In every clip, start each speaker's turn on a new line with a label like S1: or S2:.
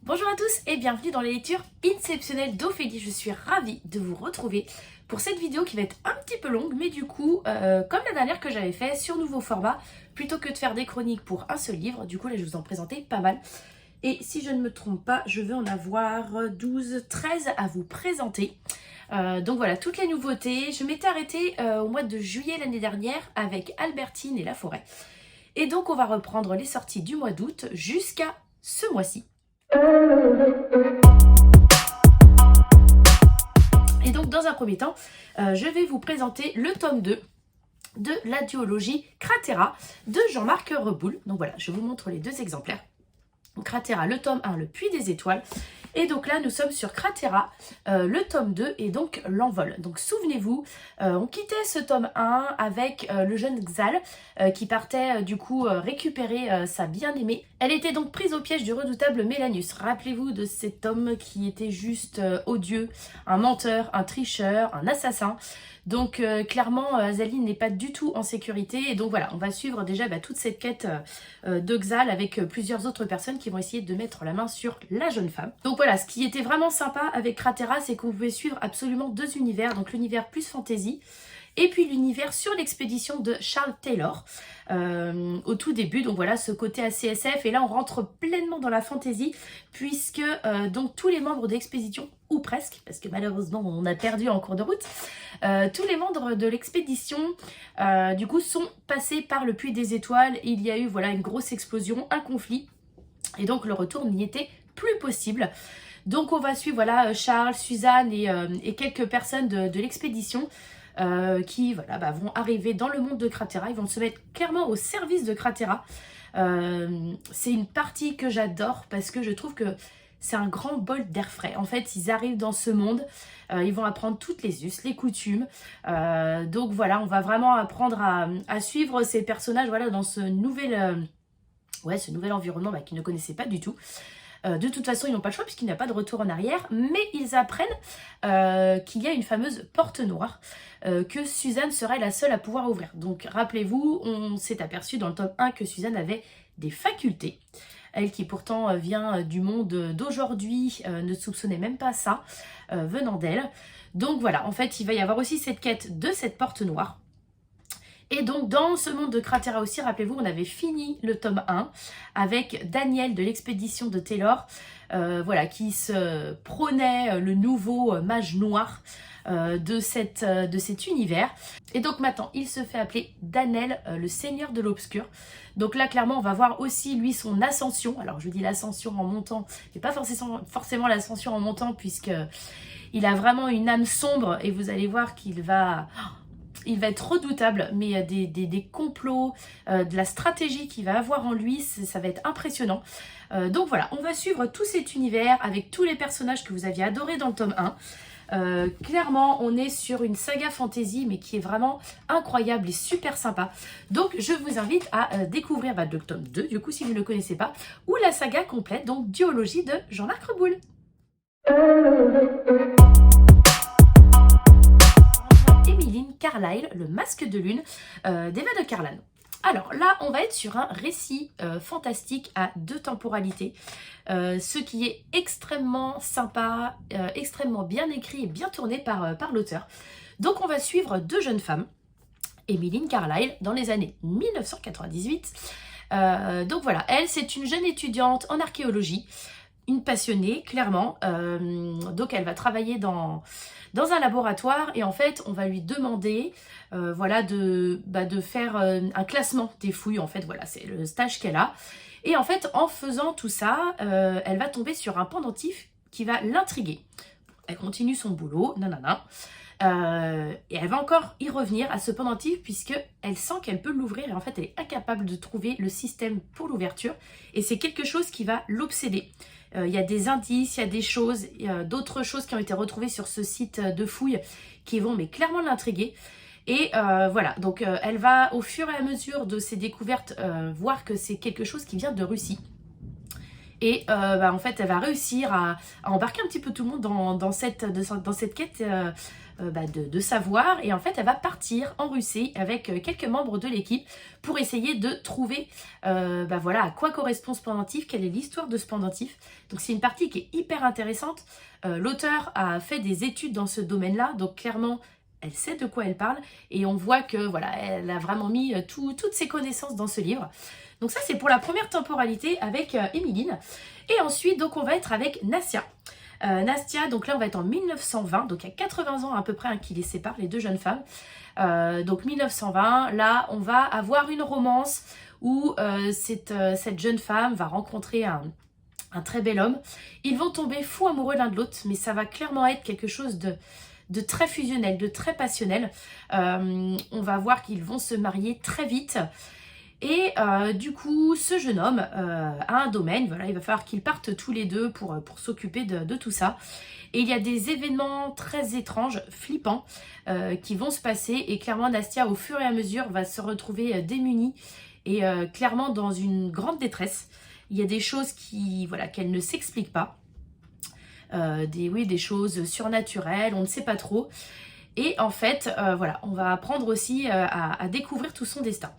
S1: Bonjour à tous et bienvenue dans les lectures inceptionnelles d'Ophélie. Je suis ravie de vous retrouver pour cette vidéo qui va être un petit peu longue, mais du coup, comme la dernière que j'avais fait sur nouveau format, plutôt que de faire des chroniques pour un seul livre, du coup là je vais vous en présenter pas mal. Et si je ne me trompe pas, je vais en avoir 12, 13 à vous présenter. Donc voilà, toutes les nouveautés. Je m'étais arrêtée au mois de juillet l'année dernière avec Albertine et La Forêt. Et donc on va reprendre les sorties du mois d'août jusqu'à ce mois-ci. Et donc dans un premier temps, je vais vous présenter le tome 2 de la duologie Cratera de Jean-Marc Reboul. Donc voilà, je vous montre les deux exemplaires. Cratera, le tome 1, le Puits des Étoiles. Et donc là, nous sommes sur Cratera, le tome 2 et donc l'envol. Donc souvenez-vous, on quittait ce tome 1 avec le jeune Xal qui partait du coup récupérer sa bien-aimée. Elle était donc prise au piège du redoutable Mélanus. Rappelez-vous de cet homme qui était juste odieux, un menteur, un tricheur, un assassin. Donc clairement, Azaline n'est pas du tout en sécurité. Et donc voilà, on va suivre déjà toute cette quête de Xal avec plusieurs autres personnes qui vont essayer de mettre la main sur la jeune femme. Donc voilà, ce qui était vraiment sympa avec Cratera, c'est qu'on pouvait suivre absolument deux univers. Donc l'univers plus fantasy et puis l'univers sur l'expédition de Charles Taylor au tout début. Donc voilà, ce côté ACSF. Et là, on rentre pleinement dans la fantasy puisque donc tous les membres de l'expédition, ou presque, parce que malheureusement, on a perdu en cours de route, tous les membres de l'expédition, du coup, sont passés par le Puits des Étoiles. Il y a eu voilà une grosse explosion, un conflit. Et donc, le retour n'y était plus possible. Donc, on va suivre voilà, Charles, Suzanne et quelques personnes de l'expédition qui voilà, vont arriver dans le monde de Cratera. Ils vont se mettre clairement au service de Cratera. C'est une partie que j'adore parce que je trouve que c'est un grand bol d'air frais. En fait, ils arrivent dans ce monde, ils vont apprendre toutes les us, les coutumes. Donc voilà, on va vraiment apprendre à suivre ces personnages voilà, dans ce nouvel environnement qu'ils ne connaissaient pas du tout. De toute façon, ils n'ont pas le choix puisqu'il n'y a pas de retour en arrière, mais ils apprennent qu'il y a une fameuse porte noire que Suzanne serait la seule à pouvoir ouvrir. Donc rappelez-vous, on s'est aperçu dans le tome 1 que Suzanne avait des facultés. Elle qui pourtant vient du monde d'aujourd'hui ne soupçonnait même pas ça venant d'elle. Donc voilà, en fait, il va y avoir aussi cette quête de cette porte noire. Et donc dans ce monde de Cratera aussi, rappelez-vous, on avait fini le tome 1 avec Daniel de l'expédition de Taylor, voilà, qui se prônait le nouveau mage noir de cet univers. Et donc maintenant, il se fait appeler Danel, le seigneur de l'obscur. Donc là, clairement, on va voir aussi, lui, son ascension. Alors, je dis l'ascension en montant, mais pas forcément l'ascension en montant, puisque il a vraiment une âme sombre. Et vous allez voir qu'il va... Il va être redoutable, mais il y a des complots, de la stratégie qu'il va avoir en lui, ça va être impressionnant. Donc voilà, on va suivre tout cet univers avec tous les personnages que vous aviez adorés dans le tome 1. Clairement, on est sur une saga fantasy, mais qui est vraiment incroyable et super sympa. Donc je vous invite à découvrir le tome 2, du coup si vous ne le connaissez pas, ou la saga complète, donc duologie de Jean-Marc Reboul. Emmeline Carlyle, le masque de lune d'Eva de Carlan. Alors là, on va être sur un récit fantastique à deux temporalités, ce qui est extrêmement sympa, extrêmement bien écrit et bien tourné par l'auteur. Donc on va suivre deux jeunes femmes, Emmeline Carlyle, dans les années 1998. Donc voilà, elle, c'est une jeune étudiante en archéologie, une passionnée, clairement. Donc elle va travailler dans un laboratoire et en fait on va lui demander voilà, de faire un classement des fouilles. En fait voilà, c'est le stage qu'elle a. Et en fait en faisant tout ça, elle va tomber sur un pendentif qui va l'intriguer. Elle continue son boulot, nanana. Et elle va encore y revenir à ce pendentif puisque elle sent qu'elle peut l'ouvrir et en fait elle est incapable de trouver le système pour l'ouverture et c'est quelque chose qui va l'obséder. Il y a des indices, il y a des choses, d'autres choses qui ont été retrouvées sur ce site de fouilles qui vont mais clairement l'intriguer. Et voilà, donc elle va au fur et à mesure de ses découvertes voir que c'est quelque chose qui vient de Russie. Et en fait, elle va réussir à embarquer un petit peu tout le monde dans cette quête de savoir. Et en fait, elle va partir en Russie avec quelques membres de l'équipe pour essayer de trouver voilà, à quoi correspond ce pendentif, quelle est l'histoire de ce pendentif. Donc c'est une partie qui est hyper intéressante. L'auteur a fait des études dans ce domaine-là, donc clairement, elle sait de quoi elle parle. Et on voit que voilà, elle a vraiment mis toutes ses connaissances dans ce livre. Donc ça, c'est pour la première temporalité avec Emmeline. Et ensuite, donc, on va être avec Nastia. Nastia, donc là, on va être en 1920. Donc, il y a 80 ans à peu près qui les séparent, les deux jeunes femmes. Donc, 1920, là, on va avoir une romance où cette jeune femme va rencontrer un très bel homme. Ils vont tomber fous amoureux l'un de l'autre, mais ça va clairement être quelque chose de très fusionnel, de très passionnel. On va voir qu'ils vont se marier très vite. Et du coup, ce jeune homme a un domaine, voilà, il va falloir qu'ils partent tous les deux pour s'occuper de tout ça. Et il y a des événements très étranges, flippants, qui vont se passer. Et clairement, Nastia, au fur et à mesure, va se retrouver démunie et clairement dans une grande détresse. Il y a des choses voilà, qu'elle ne s'explique pas. Des choses surnaturelles, on ne sait pas trop. Et en fait, voilà, on va apprendre aussi à découvrir tout son destin.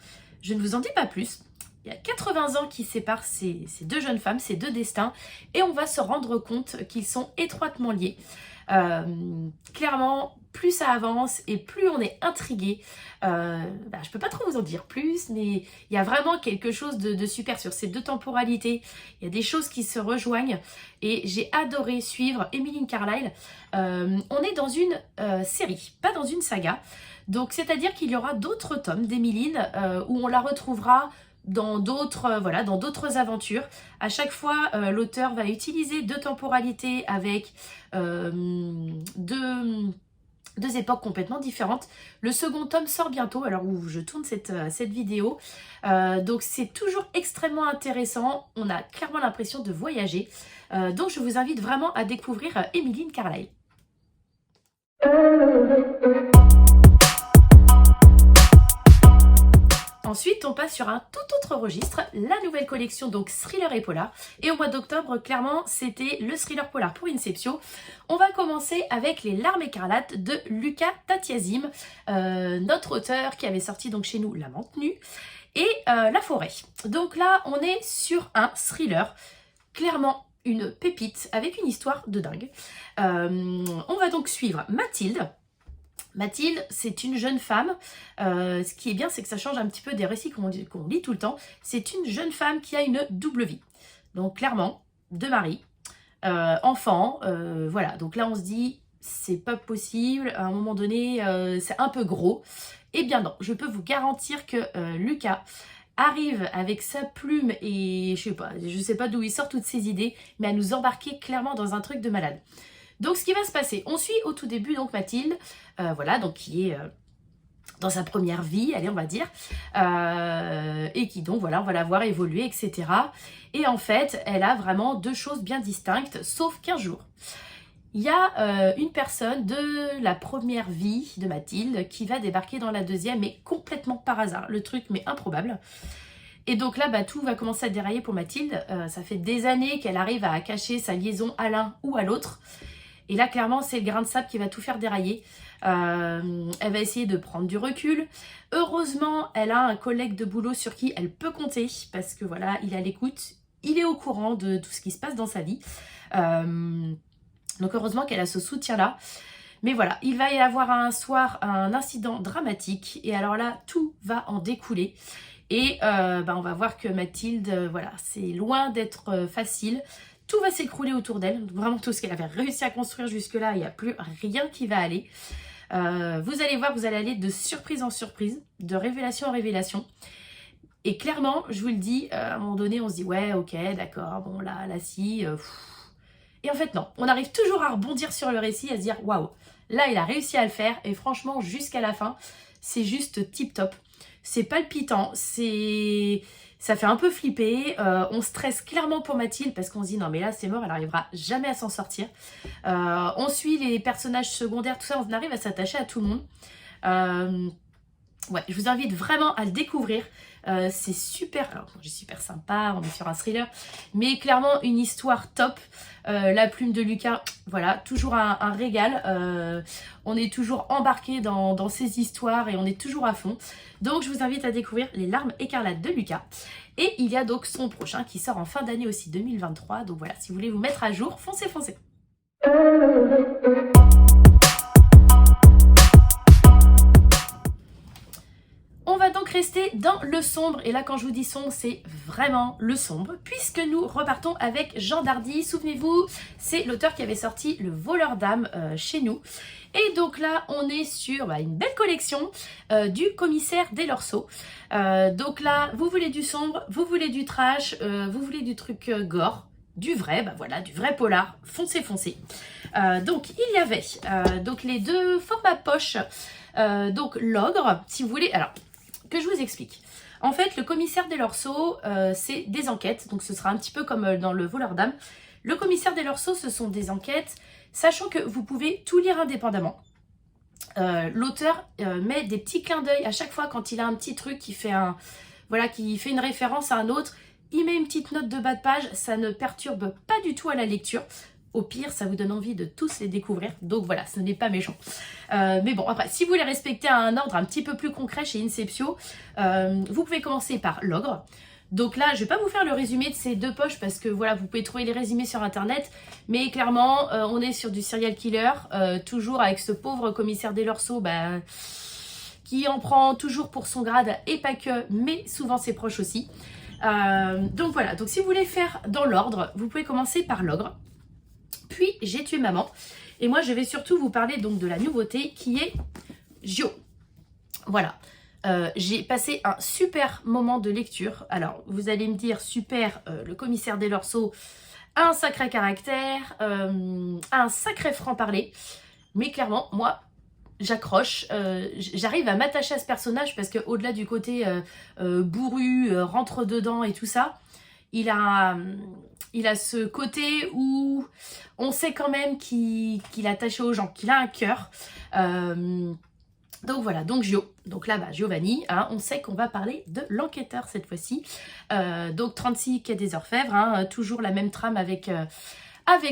S1: Je ne vous en dis pas plus. Il y a 80 ans qui séparent ces deux jeunes femmes, ces deux destins, et on va se rendre compte qu'ils sont étroitement liés. Clairement, plus ça avance et plus on est intrigué. Je ne peux pas trop vous en dire plus, mais il y a vraiment quelque chose de super sur ces deux temporalités. Il y a des choses qui se rejoignent et j'ai adoré suivre Emmeline Carlyle. On est dans une série, pas dans une saga. Donc, c'est-à-dire qu'il y aura d'autres tomes d'Emmeline où on la retrouvera dans d'autres aventures. À chaque fois, l'auteur va utiliser deux temporalités avec deux époques complètement différentes. Le second tome sort bientôt, alors où je tourne cette vidéo. Donc, c'est toujours extrêmement intéressant. On a clairement l'impression de voyager. Donc, je vous invite vraiment à découvrir Emmeline Carlyle. Ensuite, on passe sur un tout autre registre, la nouvelle collection, donc thriller et polar. Et au mois d'octobre, clairement, c'était le thriller polar pour Inceptio. On va commencer avec Les Larmes écarlates de Lucas Tatiazim, notre auteur qui avait sorti donc chez nous La Menthe nue et La Forêt. Donc là, on est sur un thriller, clairement une pépite avec une histoire de dingue. On va donc suivre Mathilde. Mathilde, c'est une jeune femme. Ce qui est bien, c'est que ça change un petit peu des récits qu'on lit tout le temps. C'est une jeune femme qui a une double vie. Donc clairement, deux maris, enfants, voilà. Donc là, on se dit, c'est pas possible. À un moment donné, c'est un peu gros. Eh bien non, je peux vous garantir que Lucas arrive avec sa plume et je sais pas d'où il sort toutes ses idées, mais à nous embarquer clairement dans un truc de malade. Donc, ce qui va se passer, on suit au tout début donc Mathilde, voilà, donc qui est dans sa première vie, allez, on va dire, et qui donc, voilà, on va la voir évoluer, etc. Et en fait, elle a vraiment deux choses bien distinctes, sauf qu'un jour, il y a une personne de la première vie de Mathilde qui va débarquer dans la deuxième, mais complètement par hasard, le truc, mais improbable. Et donc là, tout va commencer à dérailler pour Mathilde. Ça fait des années qu'elle arrive à cacher sa liaison à l'un ou à l'autre. Et là, clairement, c'est le grain de sable qui va tout faire dérailler. Elle va essayer de prendre du recul. Heureusement, elle a un collègue de boulot sur qui elle peut compter parce que voilà, il est à l'écoute, il est au courant de tout ce qui se passe dans sa vie. Donc heureusement qu'elle a ce soutien-là. Mais voilà, il va y avoir un soir un incident dramatique et alors là, tout va en découler. Et on va voir que Mathilde, voilà, c'est loin d'être facile. Tout va s'écrouler autour d'elle. Vraiment tout ce qu'elle avait réussi à construire jusque-là, il n'y a plus rien qui va aller. Vous allez voir, vous allez aller de surprise en surprise, de révélation en révélation. Et clairement, je vous le dis, à un moment donné, on se dit « Ouais, ok, d'accord, bon là si... Et en fait, non. On arrive toujours à rebondir sur le récit, à se dire « Waouh, là, il a réussi à le faire. » Et franchement, jusqu'à la fin, c'est juste tip-top. C'est palpitant, ça fait un peu flipper, on stresse clairement pour Mathilde parce qu'on se dit non mais là c'est mort, elle n'arrivera jamais à s'en sortir. On suit les personnages secondaires, tout ça, on arrive à s'attacher à tout le monde. Ouais, je vous invite vraiment à le découvrir. C'est super, alors j'ai super sympa, on est sur un thriller, mais clairement une histoire top. La plume de Lucas, voilà, toujours un régal. On est toujours embarqué dans ces histoires et on est toujours à fond. Donc je vous invite à découvrir Les Larmes écarlates de Lucas. Et il y a donc son prochain qui sort en fin d'année aussi 2023. Donc voilà, si vous voulez vous mettre à jour, foncez, foncez. On va donc rester dans le sombre, et là quand je vous dis sombre, c'est vraiment le sombre, puisque nous repartons avec Jean Dardy. Souvenez-vous, c'est l'auteur qui avait sorti Le Voleur d'âme chez nous. Et donc là, on est sur une belle collection du commissaire des Lorceaux. Donc là, vous voulez du sombre, vous voulez du trash, vous voulez du truc gore, du vrai, voilà, du vrai polar, foncez, foncez. Donc il y avait donc les deux formats poche, donc l'ogre, si vous voulez, alors que je vous explique. En fait, le commissaire des Lorceaux, c'est des enquêtes, donc ce sera un petit peu comme dans Le Voleur d'âme. Le commissaire des Lorceaux, ce sont des enquêtes, sachant que vous pouvez tout lire indépendamment. L'auteur met des petits clins d'œil à chaque fois quand il a un petit truc qui fait qui fait une référence à un autre. Il met une petite note de bas de page, ça ne perturbe pas du tout à la lecture. Au pire, ça vous donne envie de tous les découvrir. Donc voilà, ce n'est pas méchant. Mais bon, après, si vous voulez respecter un ordre un petit peu plus concret chez Inceptio, vous pouvez commencer par l'ogre. Donc là, je ne vais pas vous faire le résumé de ces deux poches parce que voilà, vous pouvez trouver les résumés sur internet. Mais clairement, on est sur du serial killer, toujours avec ce pauvre commissaire des Lorceaux, qui en prend toujours pour son grade et pas que, mais souvent ses proches aussi. Donc voilà, donc si vous voulez faire dans l'ordre, vous pouvez commencer par l'ogre. Puis J'ai tué maman. Et moi, je vais surtout vous parler donc de la nouveauté qui est Gio. Voilà. J'ai passé un super moment de lecture. Alors, vous allez me dire, super, le commissaire des Lorceaux a un sacré caractère, a un sacré franc-parler. Mais clairement, moi, j'accroche. J'arrive à m'attacher à ce personnage parce qu'au-delà du côté bourru, rentre dedans et tout ça, il a ce côté où on sait quand même qu'il est attaché aux gens, qu'il a un cœur. Donc voilà, donc Gio. Donc là, Giovanni, on sait qu'on va parler de l'enquêteur cette fois-ci. Donc 36 quai des Orfèvres, toujours la même trame avec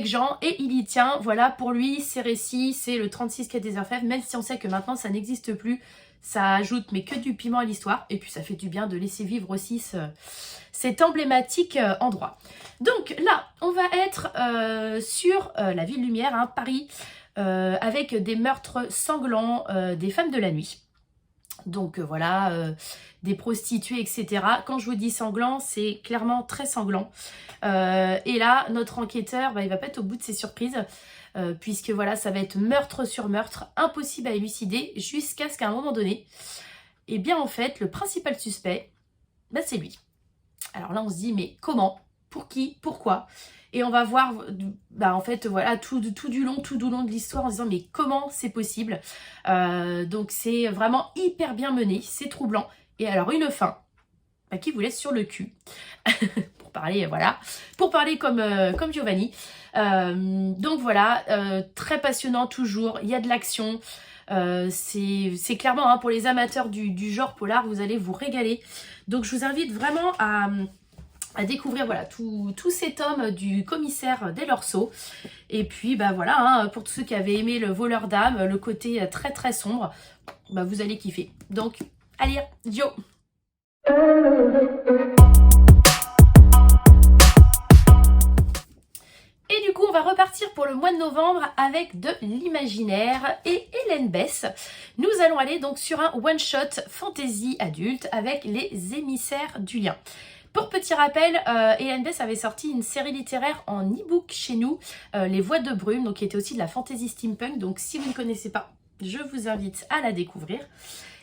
S1: Jean, et il y tient. Voilà, pour lui, ses récits, c'est le 36 quai des Orfèvres, même si on sait que maintenant ça n'existe plus. Ça ajoute mais que du piment à l'histoire, et puis ça fait du bien de laisser vivre aussi cet emblématique endroit. Donc là, on va être sur la ville lumière, Paris, avec des meurtres sanglants des femmes de la nuit. Donc voilà, des prostituées, etc. Quand je vous dis sanglant, c'est clairement très sanglant. Et là, notre enquêteur, il va pas être au bout de ses surprises, puisque voilà, ça va être meurtre sur meurtre, impossible à élucider, jusqu'à ce qu'à un moment donné, eh bien en fait, le principal suspect, c'est lui. Alors là, on se dit, mais comment? Pour qui? Pourquoi? Et on va voir, en fait, voilà, tout du long de l'histoire en se disant, mais comment c'est possible? Donc c'est vraiment hyper bien mené, c'est troublant. Et alors une fin qui vous laisse sur le cul. Pour parler, voilà, pour parler comme Giovanni. Donc voilà, très passionnant toujours, il y a de l'action. C'est clairement, pour les amateurs du genre polar, vous allez vous régaler. Donc je vous invite vraiment à découvrir voilà tous ces tomes du commissaire des Lorceaux. Et puis voilà, pour tous ceux qui avaient aimé Le Voleur d'âme, le côté très très sombre, vous allez kiffer. Donc allez, Gio. Et du coup, on va repartir pour le mois de novembre avec de l'imaginaire et Hélène Bess. Nous allons aller donc sur un one-shot fantasy adulte avec Les Émissaires du Lien. Pour petit rappel, Hélène Bess avait sorti une série littéraire en e-book chez nous, Les Voix de Brume, donc qui était aussi de la fantasy steampunk. Donc si vous ne connaissez pas, je vous invite à la découvrir.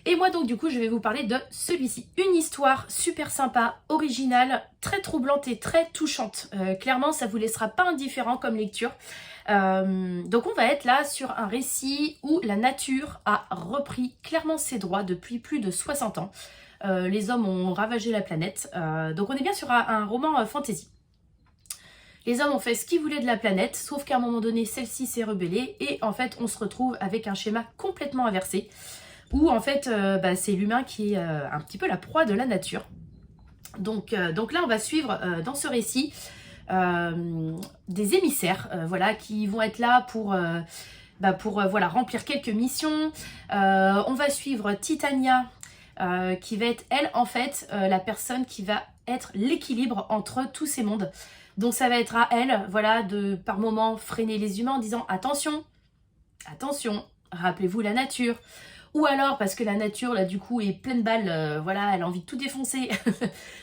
S1: Et moi donc du coup je vais vous parler de celui-ci. Une histoire super sympa, originale, très troublante et très touchante. Clairement ça vous laissera pas indifférent comme lecture. Donc on va être là sur un récit où la nature a repris clairement ses droits depuis plus de 60 ans. Les hommes ont ravagé la planète. Donc on est bien sur un roman fantasy. Les hommes ont fait ce qu'ils voulaient de la planète, sauf qu'à un moment donné, celle-ci s'est rebellée et en fait, on se retrouve avec un schéma complètement inversé. où en fait c'est l'humain qui est un petit peu la proie de la nature. Donc là on va suivre dans ce récit des émissaires voilà, qui vont être là pour voilà, remplir quelques missions. On va suivre Titania qui va être elle en fait la personne qui va être l'équilibre entre tous ces mondes. Donc ça va être à elle, voilà, de par moments freiner les humains en disant attention, attention, rappelez-vous la nature. Ou alors parce que la nature là du coup est pleine balles, voilà, elle a envie de tout défoncer.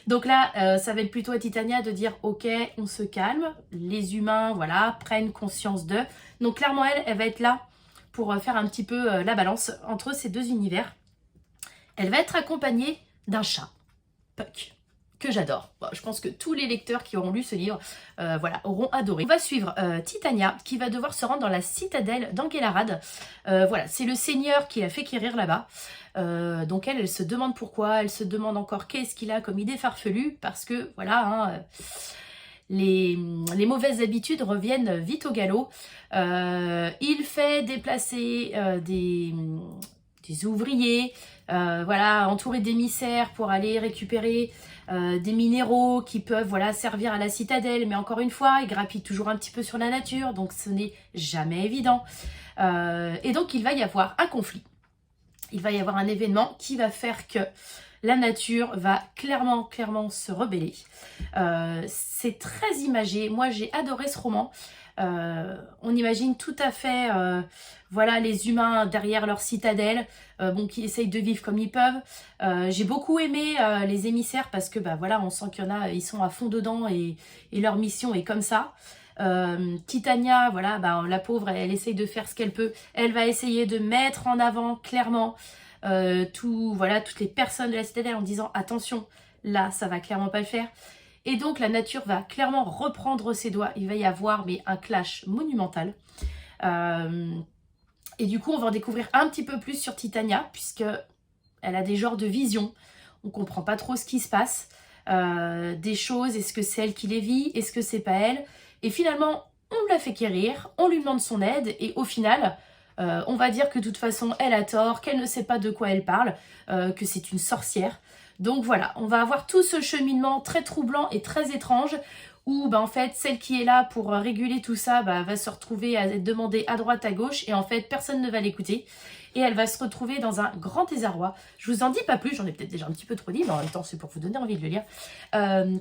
S1: Donc là ça va être plutôt à Titania de dire ok, on se calme, les humains voilà prennent conscience d'eux. Donc clairement elle va être là pour faire un petit peu la balance entre ces deux univers. Elle va être accompagnée d'un chat, Puck, que j'adore. Bon, je pense que tous les lecteurs qui auront lu ce livre voilà, auront adoré. On va suivre Titania qui va devoir se rendre dans la citadelle d'Anguellarad. Voilà, c'est le seigneur qui l'a fait quérir là-bas. Donc elle se demande pourquoi, elle se demande encore qu'est-ce qu'il a comme idée farfelue, parce que voilà, hein, les mauvaises habitudes reviennent vite au galop. Il fait déplacer des ouvriers, voilà, entourés d'émissaires pour aller récupérer des minéraux qui peuvent voilà, servir à la citadelle. Mais encore une fois, il grappille toujours un petit peu sur la nature, donc ce n'est jamais évident. Et donc il va y avoir un conflit. Il va y avoir un événement qui va faire que la nature va clairement se rebeller. C'est très imagé. Moi, j'ai adoré ce roman. On imagine tout à fait voilà, les humains derrière leur citadelle, qui essayent de vivre comme ils peuvent. J'ai beaucoup aimé les émissaires parce que voilà, on sent qu'il y en a, ils sont à fond dedans et leur mission est comme ça. Titania, voilà, la pauvre, elle essaye de faire ce qu'elle peut. Elle va essayer de mettre en avant clairement toutes les personnes de la citadelle en disant attention, là, ça va clairement pas le faire. Et donc la nature va clairement reprendre ses doigts. Il va y avoir un clash monumental. Et du coup, on va en découvrir un petit peu plus sur Titania, puisque elle a des genres de visions. On comprend pas trop ce qui se passe. Des choses, est-ce que c'est elle qui les vit? Est-ce que c'est pas elle? Et finalement, on la fait quérir, on lui demande son aide, et au final, on va dire que de toute façon, elle a tort, qu'elle ne sait pas de quoi elle parle, que c'est une sorcière. Donc voilà, on va avoir tout ce cheminement très troublant et très étrange où en fait celle qui est là pour réguler tout ça va se retrouver à demander à droite à gauche et en fait personne ne va l'écouter et elle va se retrouver dans un grand désarroi. Je vous en dis pas plus, j'en ai peut-être déjà un petit peu trop dit mais en même temps c'est pour vous donner envie de le lire.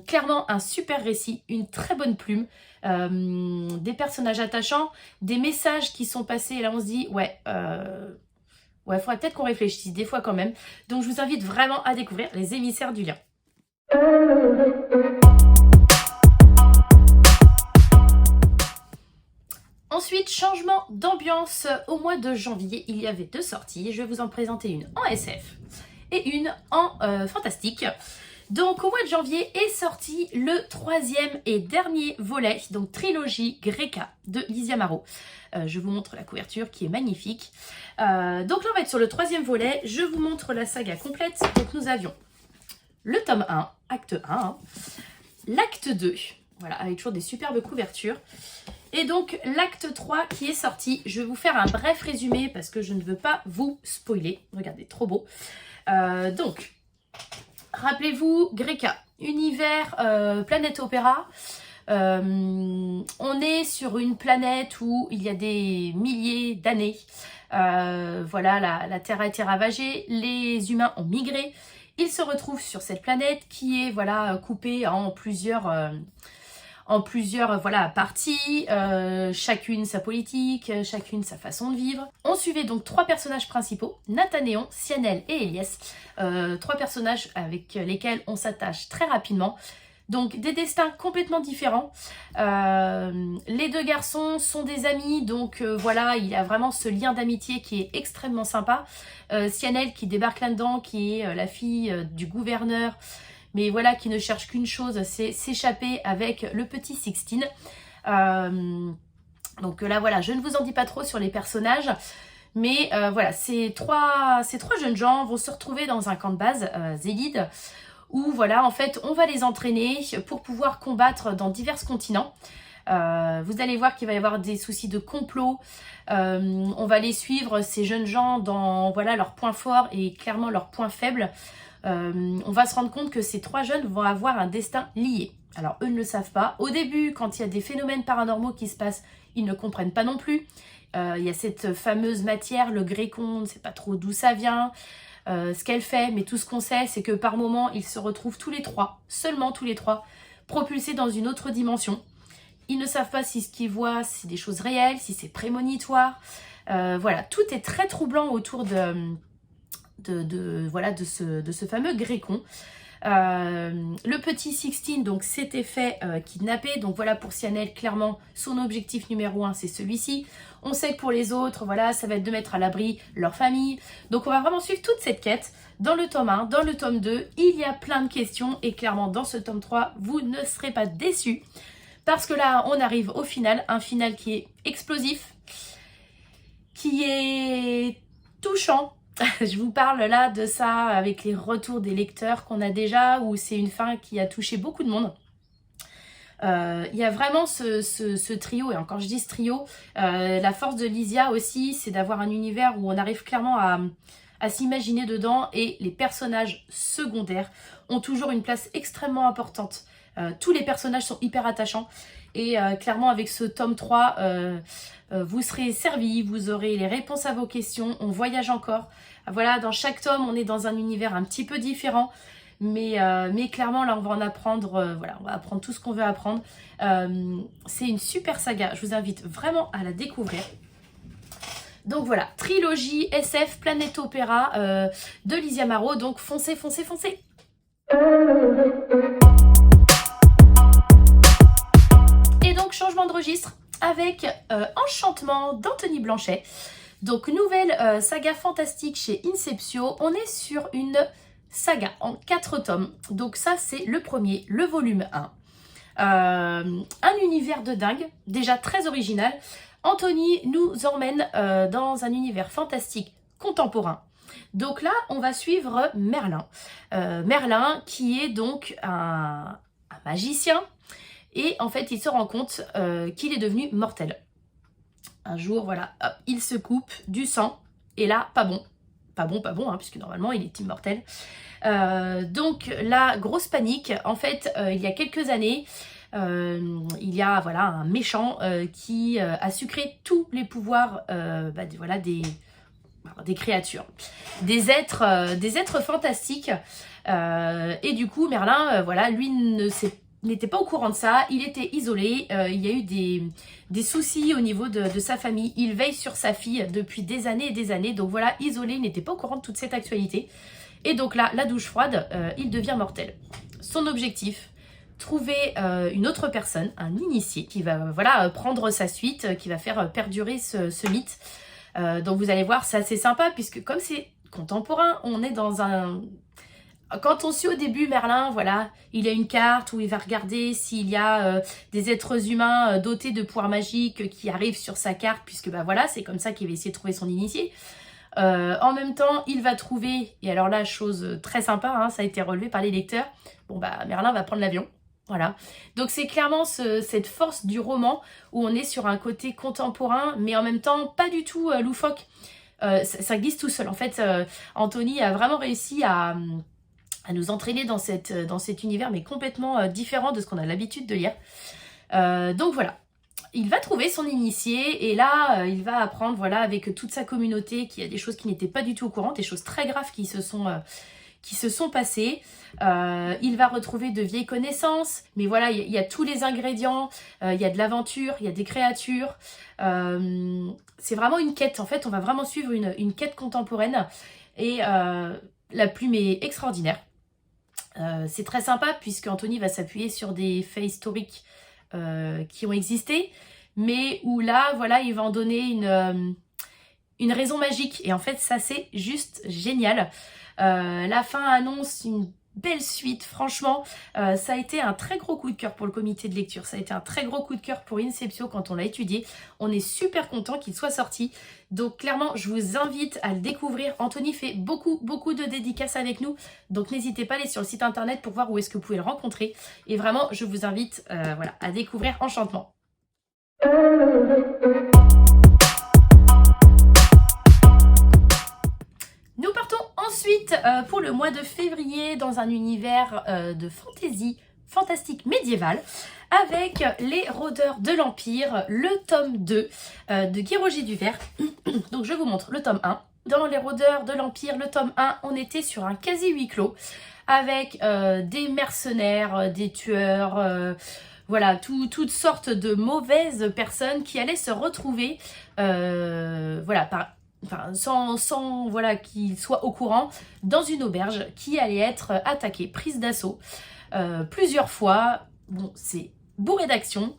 S1: Clairement un super récit, une très bonne plume, des personnages attachants, des messages qui sont passés et là on se dit ouais... Ouais, il faudrait peut-être qu'on réfléchisse des fois quand même. Donc, je vous invite vraiment à découvrir Les Émissaires du Lion. Ensuite, changement d'ambiance. Au mois de janvier, il y avait 2 sorties. Je vais vous en présenter une en SF et une en fantastique. Donc, au mois de janvier est sorti le 3e et dernier volet, donc trilogie Gréca de Lizia Maro. Je vous montre la couverture qui est magnifique. Donc là, on va être sur le 3e volet. Je vous montre la saga complète. Donc, nous avions le tome 1, acte 1, l'acte 2, voilà, avec toujours des superbes couvertures. Et donc, l'acte 3 qui est sorti. Je vais vous faire un bref résumé parce que je ne veux pas vous spoiler. Regardez, trop beau. Donc... Rappelez-vous, Gréca, univers, planète opéra. On est sur une planète où il y a des milliers d'années. Voilà, la Terre a été ravagée, les humains ont migré. Ils se retrouvent sur cette planète qui est voilà, coupée en plusieurs voilà, parties, chacune sa politique, chacune sa façon de vivre. On suivait donc 3 personnages principaux, Nathanéon, Sianel et Elias. 3 personnages avec lesquels on s'attache très rapidement. Donc des destins complètement différents. Les 2 garçons sont des amis, donc voilà, il y a vraiment ce lien d'amitié qui est extrêmement sympa. Sianel qui débarque là-dedans, qui est la fille du gouverneur, mais voilà, qui ne cherche qu'une chose, c'est s'échapper avec le petit Sixtine. Donc là, voilà, je ne vous en dis pas trop sur les personnages, mais voilà, ces trois jeunes gens vont se retrouver dans un camp de base, Zélide, où voilà, en fait, on va les entraîner pour pouvoir combattre dans divers continents. Vous allez voir qu'il va y avoir des soucis de complot. On va les suivre, ces jeunes gens, dans voilà, leurs points forts et clairement leurs points faibles. On va se rendre compte que ces 3 jeunes vont avoir un destin lié. Alors eux ne le savent pas. Au début, quand il y a des phénomènes paranormaux qui se passent, ils ne comprennent pas non plus. Il y a cette fameuse matière, le grécon, on ne sait pas trop d'où ça vient, ce qu'elle fait, mais tout ce qu'on sait, c'est que par moment, ils se retrouvent tous les 3, seulement tous les 3, propulsés dans une autre dimension. Ils ne savent pas si ce qu'ils voient, c'est des choses réelles, si c'est prémonitoire. Voilà, tout est très troublant autour voilà, de ce fameux grécon. Le petit Sixteen donc s'était fait kidnapper, donc voilà pour Cyanel, clairement son objectif numéro 1 c'est celui-ci. On sait que pour les autres, voilà, ça va être de mettre à l'abri leur famille, donc on va vraiment suivre toute cette quête dans le tome 1, dans le tome 2, il y a plein de questions et clairement dans ce tome 3, vous ne serez pas déçus parce que là on arrive au final, un final qui est explosif, qui est touchant. Je vous parle là de ça avec les retours des lecteurs qu'on a déjà, où c'est une fin qui a touché beaucoup de monde. Il y a vraiment ce trio, et encore je dis ce trio, la force de Lysia aussi, c'est d'avoir un univers où on arrive clairement à s'imaginer dedans, et les personnages secondaires ont toujours une place extrêmement importante. Tous les personnages sont hyper attachants, et clairement avec ce tome 3, vous serez servis, vous aurez les réponses à vos questions, on voyage encore. Voilà, dans chaque tome, on est dans un univers un petit peu différent, mais clairement, là, on va en apprendre, voilà, on va apprendre tout ce qu'on veut apprendre. C'est une super saga, je vous invite vraiment à la découvrir. Donc voilà, trilogie SF Planète Opéra de Lysia Marot, donc foncez, foncez, foncez. Et donc, changement de registre avec Enchantement d'Anthony Blanchet. Donc, nouvelle saga fantastique chez Inceptio. On est sur une saga en 4 tomes. Donc ça, c'est le premier, le volume 1. Un univers de dingue, déjà très original. Anthony nous emmène dans un univers fantastique contemporain. Donc là, on va suivre Merlin. Merlin qui est donc un magicien. Et en fait, il se rend compte qu'il est devenu mortel. Un jour, voilà, hop, il se coupe du sang. Et là, pas bon. Pas bon, hein, puisque normalement, il est immortel. Donc, la grosse panique. En fait, il y a quelques années, il y a voilà, un méchant qui a sucré tous les pouvoirs voilà, des créatures. Des êtres fantastiques. Et du coup, Merlin, voilà, lui n'était pas au courant de ça, il était isolé, il y a eu des soucis au niveau de sa famille, il veille sur sa fille depuis des années et des années, donc voilà, isolé, il n'était pas au courant de toute cette actualité. Et donc là, la douche froide, il devient mortel. Son objectif, trouver une autre personne, un initié, qui va voilà, prendre sa suite, qui va faire perdurer ce mythe. Donc vous allez voir, c'est assez sympa, puisque comme c'est contemporain, on est dans un... Quand on suit au début Merlin, voilà, il a une carte où il va regarder s'il y a des êtres humains dotés de pouvoirs magiques qui arrivent sur sa carte, puisque bah voilà, c'est comme ça qu'il va essayer de trouver son initié. En même temps, il va trouver, et alors là, chose très sympa, hein, ça a été relevé par les lecteurs, bon bah Merlin va prendre l'avion. Voilà, donc c'est clairement cette force du roman où on est sur un côté contemporain, mais en même temps pas du tout loufoque. Ça glisse tout seul. En fait, Anthony a vraiment réussi à nous entraîner dans cet univers, mais complètement différent de ce qu'on a l'habitude de lire. Donc voilà, il va trouver son initié, et là, il va apprendre, voilà, avec toute sa communauté, qu'il y a des choses qui n'étaient pas du tout au courant, des choses très graves qui se sont passées. Il va retrouver de vieilles connaissances, mais voilà, il y a tous les ingrédients, il y a de l'aventure, il y a des créatures. C'est vraiment une quête, en fait, on va vraiment suivre une quête contemporaine, et la plume est extraordinaire. C'est très sympa puisque Anthony va s'appuyer sur des faits historiques qui ont existé, mais où là, voilà, il va en donner une raison magique. Et en fait, ça, c'est juste génial. La fin annonce une belle suite, franchement. Ça a été un très gros coup de cœur pour le comité de lecture. Ça a été un très gros coup de cœur pour Inceptio quand on l'a étudié. On est super content qu'il soit sorti. Donc clairement, je vous invite à le découvrir. Anthony fait beaucoup de dédicaces avec nous. Donc n'hésitez pas à aller sur le site internet pour voir où est-ce que vous pouvez le rencontrer. Et vraiment, je vous invite voilà, à découvrir Enchantement. Nous partons ensuite pour le mois de février dans un univers de fantasy fantastique médiéval avec Les Rôdeurs de l'Empire, le tome 2 de Guy Roger Duvert. Donc je vous montre le tome 1. Dans Les Rôdeurs de l'Empire, le tome 1, on était sur un quasi huis clos avec des mercenaires, des tueurs, voilà, toutes sortes de mauvaises personnes qui allaient se retrouver, voilà, sans voilà, qu'ils soient au courant, dans une auberge qui allait être attaquée, prise d'assaut plusieurs fois. Bon, c'est bourré d'action.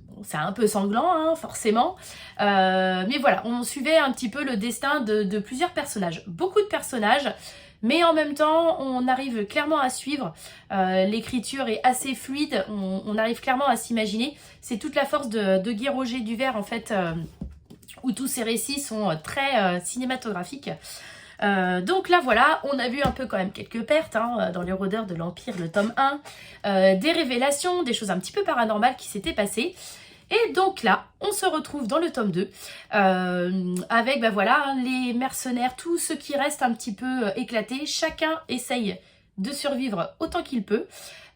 S1: Bon, c'est un peu sanglant, hein, forcément. Mais voilà, on suivait un petit peu le destin de plusieurs personnages. Beaucoup de personnages, mais en même temps, on arrive clairement à suivre. L'écriture est assez fluide, on arrive clairement à s'imaginer. C'est toute la force de Guy Roger Duvert, en fait, où tous ces récits sont très cinématographiques. Donc là voilà, on a vu un peu quand même quelques pertes hein, dans Les Rôdeurs de l'Empire, le tome 1, des révélations, des choses un petit peu paranormales qui s'étaient passées. Et donc là, on se retrouve dans le tome 2 avec bah voilà, les mercenaires, tous ceux qui restent un petit peu éclatés. Chacun essaye de survivre autant qu'il peut.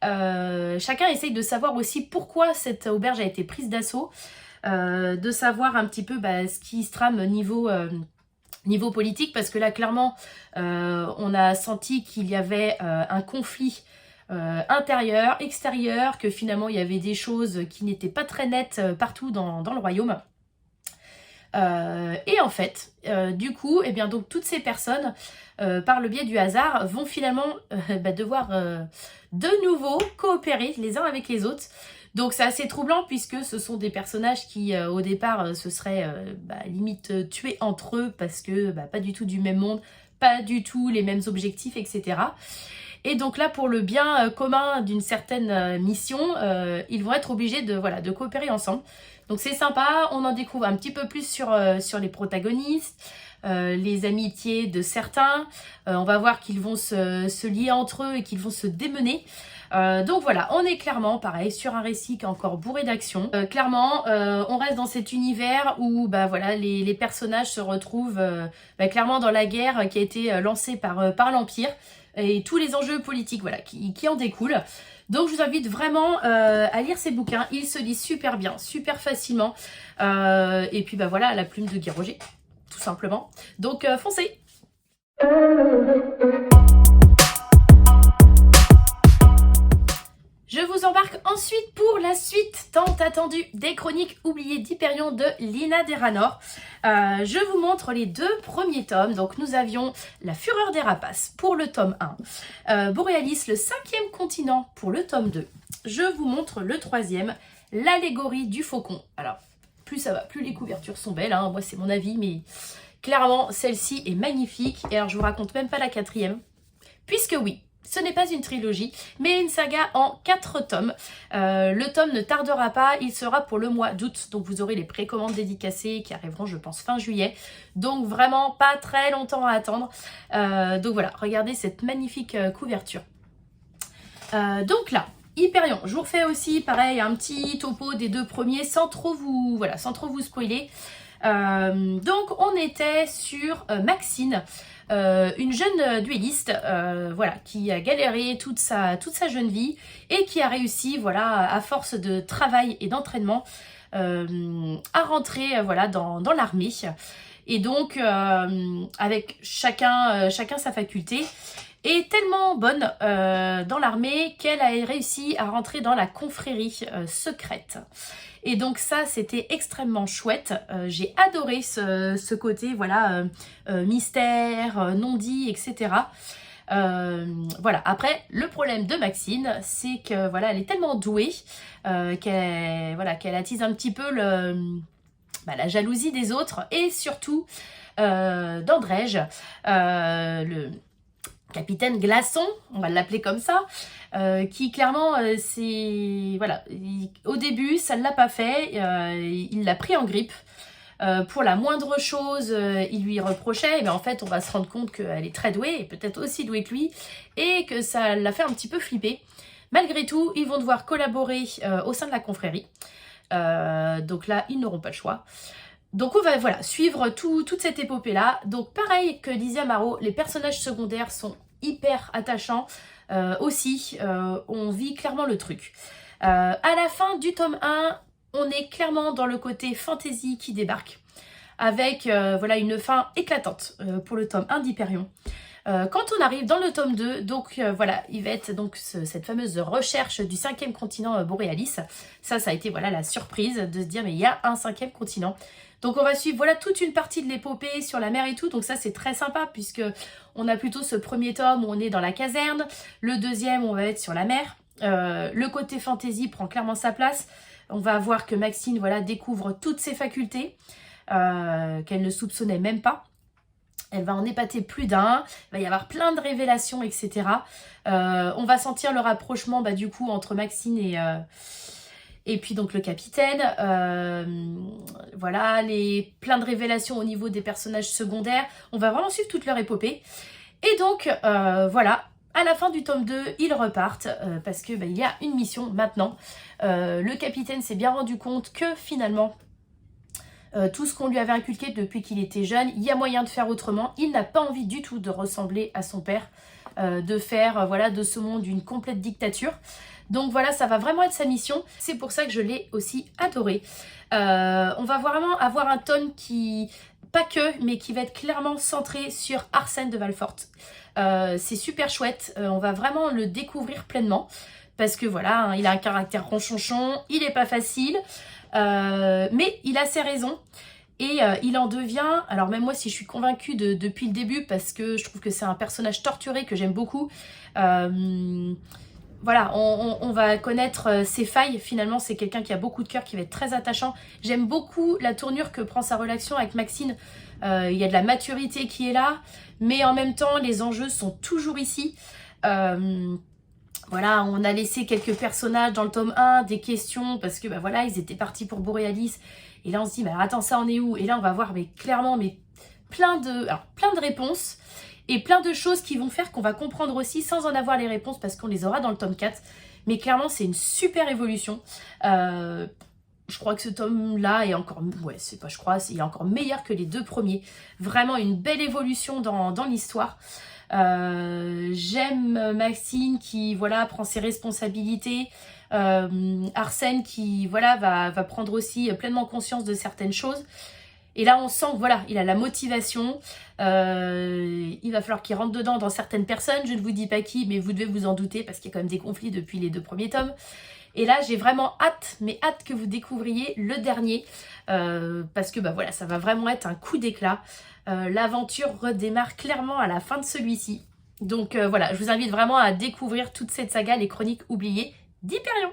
S1: Chacun essaye de savoir aussi pourquoi cette auberge a été prise d'assaut. De savoir un petit peu bah, ce qui se trame niveau politique, parce que là clairement on a senti qu'il y avait un conflit intérieur, extérieur, que finalement il y avait des choses qui n'étaient pas très nettes partout dans le royaume. Et en fait, du coup, eh bien, donc, toutes ces personnes, par le biais du hasard, vont finalement devoir de nouveau coopérer les uns avec les autres. Donc c'est assez troublant puisque ce sont des personnages qui au départ se seraient limite tués entre eux parce que pas du tout du même monde, pas du tout les mêmes objectifs, etc. Et donc là pour le bien commun d'une certaine mission, ils vont être obligés de coopérer ensemble. Donc c'est sympa, on en découvre un petit peu plus sur les protagonistes, les amitiés de certains. On va voir qu'ils vont se lier entre eux et qu'ils vont se démener. Donc voilà, on est clairement pareil sur un récit qui est encore bourré d'action. Clairement, on reste dans cet univers où voilà, les personnages se retrouvent clairement dans la guerre qui a été lancée par l'Empire et tous les enjeux politiques voilà, qui en découlent. Donc je vous invite vraiment à lire ces bouquins, ils se lisent super bien, super facilement. Et puis voilà, la plume de Guy Roger, tout simplement. Donc foncez! Je vous embarque ensuite pour la suite tant attendue des chroniques oubliées d'Hyperion de Lina Deranor. Je vous montre les deux premiers tomes. Donc nous avions La Fureur des Rapaces pour le tome 1, Borealis, le 5e continent pour le tome 2. Je vous montre le 3e, L'Allégorie du Faucon. Alors, plus ça va, plus les couvertures sont belles, hein. Moi c'est mon avis, mais clairement celle-ci est magnifique. Et alors je vous raconte même pas la 4e, puisque oui, ce n'est pas une trilogie, mais une saga en 4 tomes. Le tome ne tardera pas, il sera pour le mois d'août. Donc vous aurez les précommandes dédicacées qui arriveront, je pense, fin juillet. Donc vraiment pas très longtemps à attendre. Donc voilà, regardez cette magnifique couverture. Donc là, Hyperion, je vous refais aussi, pareil, un petit topo des deux premiers sans trop vous spoiler. Donc on était sur Maxine, une jeune duelliste voilà, qui a galéré toute sa jeune vie et qui a réussi, voilà, à force de travail et d'entraînement, à rentrer voilà, dans l'armée. Et donc avec chacun sa faculté, est tellement bonne dans l'armée qu'elle a réussi à rentrer dans la confrérie secrète. Et donc ça, c'était extrêmement chouette. J'ai adoré ce côté, voilà, mystère, non-dit, etc. Voilà. Après, le problème de Maxine, c'est que voilà, elle est tellement douée qu'elle attise un petit peu la jalousie des autres et surtout d'Andrège, le capitaine Glaçon, on va l'appeler comme ça, qui clairement, voilà, au début, ça ne l'a pas fait, il l'a pris en grippe. Pour la moindre chose, il lui reprochait, mais en fait, on va se rendre compte qu'elle est très douée, et peut-être aussi douée que lui, et que ça l'a fait un petit peu flipper. Malgré tout, ils vont devoir collaborer au sein de la confrérie. Donc là, ils n'auront pas le choix. Donc on va voilà, suivre toute cette épopée-là. Donc pareil que Lizzie Amaro, les personnages secondaires sont hyper attachants aussi. On vit clairement le truc. À la fin du tome 1, on est clairement dans le côté fantasy qui débarque. Avec voilà, une fin éclatante pour le tome 1 d'Hyperion. Quand on arrive dans le tome 2, donc voilà, il va être donc cette fameuse recherche du 5e continent Borealis. Ça a été voilà la surprise de se dire mais il y a un 5e continent. Donc on va suivre voilà toute une partie de l'épopée sur la mer et tout. Donc ça c'est très sympa puisque on a plutôt ce premier tome où on est dans la caserne. Le deuxième on va être sur la mer. Le côté fantasy prend clairement sa place. On va voir que Maxine voilà découvre toutes ses facultés qu'elle ne soupçonnait même pas. Elle va en épater plus d'un, il va y avoir plein de révélations, etc. On va sentir le rapprochement du coup entre Maxine et puis donc le capitaine. Voilà, plein de révélations au niveau des personnages secondaires. On va vraiment suivre toute leur épopée. Et donc voilà, à la fin du tome 2, ils repartent parce que il y a une mission maintenant. Le capitaine s'est bien rendu compte que finalement... tout ce qu'on lui avait inculqué depuis qu'il était jeune, il y a moyen de faire autrement. Il n'a pas envie du tout de ressembler à son père, de faire voilà, de ce monde une complète dictature. Donc voilà, ça va vraiment être sa mission. C'est pour ça que je l'ai aussi adoré. On va vraiment avoir un tome qui, pas que, mais qui va être clairement centré sur Arsène de Valfort. C'est super chouette, on va vraiment le découvrir pleinement. Parce que voilà, hein, il a un caractère ronchonchon, il n'est pas facile. Mais il a ses raisons et il en devient, alors même moi si je suis convaincue depuis le début parce que je trouve que c'est un personnage torturé que j'aime beaucoup, voilà, on va connaître ses failles. Finalement c'est quelqu'un qui a beaucoup de cœur, qui va être très attachant. J'aime beaucoup la tournure que prend sa relation avec Maxine. Il y a de la maturité qui est là, mais en même temps les enjeux sont toujours ici. Voilà, on a laissé quelques personnages dans le tome 1, des questions, parce que voilà, ils étaient partis pour Borealis. Et là, on se dit, mais alors, attends, ça, on est où? Et là, on va voir clairement plein de réponses et plein de choses qui vont faire qu'on va comprendre aussi sans en avoir les réponses, parce qu'on les aura dans le tome 4. Mais clairement, c'est une super évolution. Je crois que ce tome-là est encore... Ouais, c'est pas je crois, il est encore meilleur que les 2 premiers. Vraiment une belle évolution dans l'histoire. J'aime Maxine qui voilà prend ses responsabilités, Arsène qui voilà va prendre aussi pleinement conscience de certaines choses. Et là on sent que voilà, il a la motivation, il va falloir qu'il rentre dedans dans certaines personnes, je ne vous dis pas qui, mais vous devez vous en douter parce qu'il y a quand même des conflits depuis les 2 premiers tomes. Et là j'ai vraiment hâte, mais hâte que vous découvriez le dernier, parce que voilà, ça va vraiment être un coup d'éclat. L'aventure redémarre clairement à la fin de celui-ci. Donc voilà, je vous invite vraiment à découvrir toute cette saga, les chroniques oubliées d'Hyperion.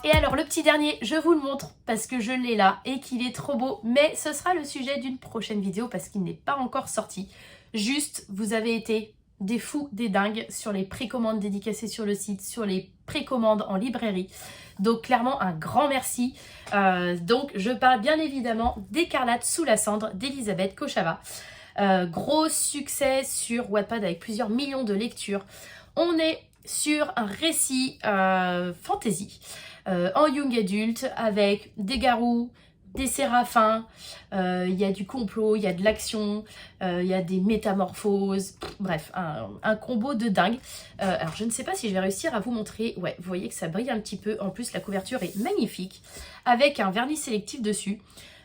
S1: Et alors le petit dernier, je vous le montre parce que je l'ai là et qu'il est trop beau, mais ce sera le sujet d'une prochaine vidéo parce qu'il n'est pas encore sorti. Juste, vous avez été des fous, des dingues sur les précommandes dédicacées sur le site, sur les précommandes en librairie. Donc clairement un grand merci. Donc je parle bien évidemment d'Écarlate sous la cendre d'Elisabeth Kochava. Gros succès sur Wattpad avec plusieurs millions de lectures. On est sur un récit fantasy en young adulte avec des garous, des séraphins, il y a du complot, il y a de l'action, il y a des métamorphoses, bref, un combo de dingue. Alors je ne sais pas si je vais réussir à vous montrer, ouais, vous voyez que ça brille un petit peu, en plus la couverture est magnifique, avec un vernis sélectif dessus.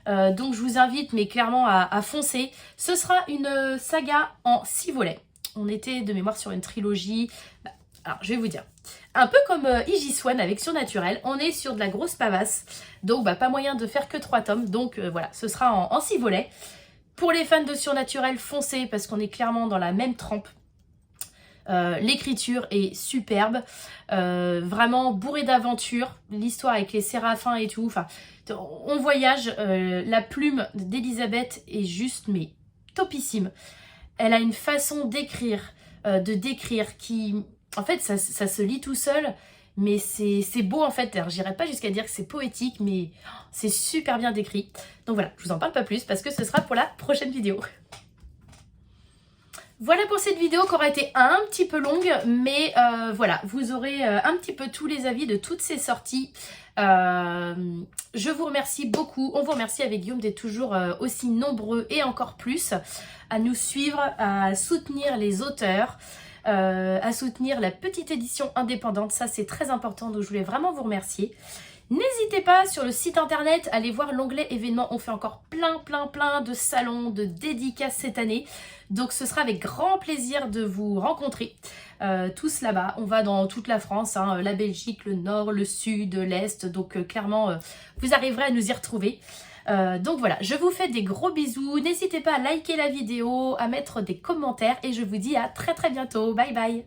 S1: Donc je vous invite, mais clairement à foncer. Ce sera une saga en 6 volets. On était de mémoire sur une trilogie. Alors je vais vous dire, un peu comme Aegis One avec Surnaturel, on est sur de la grosse pavasse. Donc pas moyen de faire que 3 tomes. Donc voilà, ce sera en 6 volets. Pour les fans de Surnaturel, foncez parce qu'on est clairement dans la même trempe. L'écriture est superbe, vraiment bourrée d'aventures, l'histoire avec les séraphins et tout, enfin on voyage, la plume d'Elisabeth est juste mais topissime. Elle a une façon d'écrire, de décrire qui, en fait ça se lit tout seul, mais c'est beau en fait. Alors j'irai pas jusqu'à dire que c'est poétique, mais c'est super bien décrit. Donc voilà, je vous en parle pas plus parce que ce sera pour la prochaine vidéo. Voilà pour cette vidéo qui aura été un petit peu longue, mais voilà, vous aurez un petit peu tous les avis de toutes ces sorties. Je vous remercie beaucoup, on vous remercie avec Guillaume d'être toujours aussi nombreux et encore plus à nous suivre, à soutenir les auteurs, à soutenir la petite édition indépendante, ça c'est très important, donc je voulais vraiment vous remercier. N'hésitez pas sur le site internet à aller voir l'onglet événements, on fait encore plein de salons, de dédicaces cette année, donc ce sera avec grand plaisir de vous rencontrer tous là-bas. On va dans toute la France, hein, la Belgique, le Nord, le Sud, l'Est, donc clairement vous arriverez à nous y retrouver. Donc voilà, je vous fais des gros bisous, n'hésitez pas à liker la vidéo, à mettre des commentaires et je vous dis à très bientôt, bye bye.